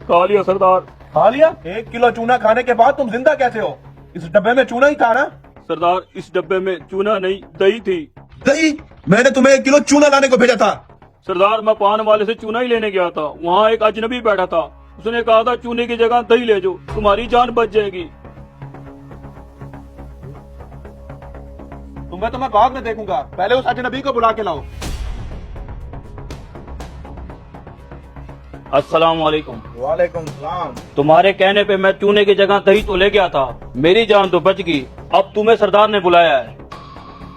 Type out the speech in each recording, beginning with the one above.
खा लिया सरदार। खा लिया? 1 किलो चूना खाने के बाद तुम जिंदा कैसे हो? इस डब्बे में चूना ही था ना? सरदार इस डब्बे में चूना नहीं दही थी। दही? मैंने तुम्हें 1 किलो चूना लाने को भेजा था। सरदार मैं पान वाले से चूना ही लेने गया था, वहाँ एक अजनबी बैठा था, उसने कहा था चूने की जगह दही ले जाओ, तुम्हारी जान बच जाएगी। तुम्हें तो मैं बाद में देखूंगा, पहले उस अजनबी को बुला के लाओ। अस्सलाम वालेकुम। वालेकुम सलाम। तुम्हारे कहने पे मैं चूने की जगह दही तो ले गया था, मेरी जान तो बच गई। अब तुम्हें सरदार ने बुलाया है।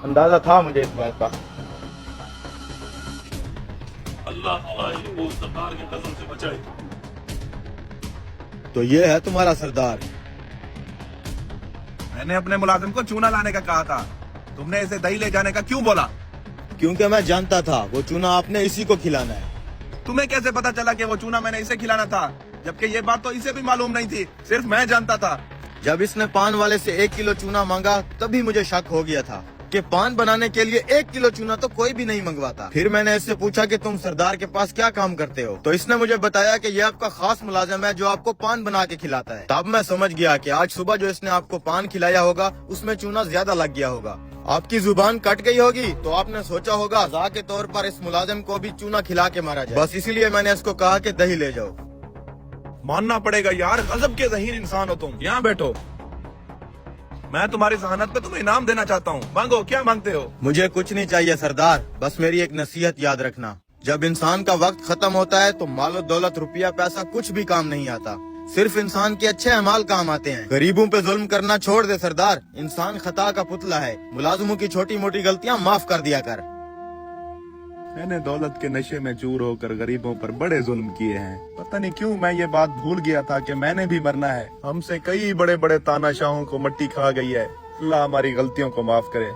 अंदाजा था मुझे इस बात का। अल्लाह सरदार की कसम से बचाए। तो ये है तुम्हारा सरदार। मैंने अपने मुलाजिम को चूना लाने का कहा था, तुमने इसे दही ले जाने का क्यों बोला? क्योंकि मैं जानता था वो चूना आपने इसी को खिलाना है। तुम्हें कैसे पता चला कि वो चूना मैंने इसे खिलाना था, जबकि ये बात तो इसे भी मालूम नहीं थी, सिर्फ मैं जानता था। जब इसने पान वाले से 1 किलो चूना मांगा तभी मुझे शक हो गया था कि पान बनाने के लिए 1 किलो चूना तो कोई भी नहीं मंगवाता। फिर मैंने इससे पूछा कि तुम सरदार के पास क्या काम करते हो, तो इसने मुझे बताया कि ये आपका खास मुलाजिम है जो आपको पान बना के खिलाता है। तब मैं समझ गया कि आज सुबह जो इसने आपको पान खिलाया होगा उसमें चूना ज्यादा लग गया होगा। आपकी जुबान कट गई होगी तो आपने सोचा होगा सजा के तौर पर इस मुलाजिम को भी चूना खिला के मारा जाए। बस इसीलिए मैंने इसको कहा कि दही ले जाओ। मानना पड़ेगा यार, गजब के ज़हीन इंसान हो तुम। यहाँ बैठो, मैं तुम्हारी जहानत पे तुम्हें इनाम देना चाहता हूँ। मांगो, क्या मांगते हो? मुझे कुछ नहीं चाहिए सरदार, बस मेरी एक नसीहत याद रखना, जब इंसान का वक्त खत्म होता है तो मालो दौलत रुपया पैसा कुछ भी काम नहीं आता, सिर्फ इंसान के अच्छे अमाल काम आते हैं। गरीबों पे जुल्म करना छोड़ दे सरदार, इंसान खता का पुतला है, मुलाजिमों की छोटी मोटी गलतियाँ माफ कर दिया कर। मैंने दौलत के नशे में चूर होकर गरीबों पर बड़े जुल्म किए हैं। पता नहीं क्यों मैं ये बात भूल गया था कि मैंने भी मरना है। हमसे कई बड़े बड़े तानाशाहों को मट्टी खा गई है। अल्लाह हमारी गलतियों को माफ करे।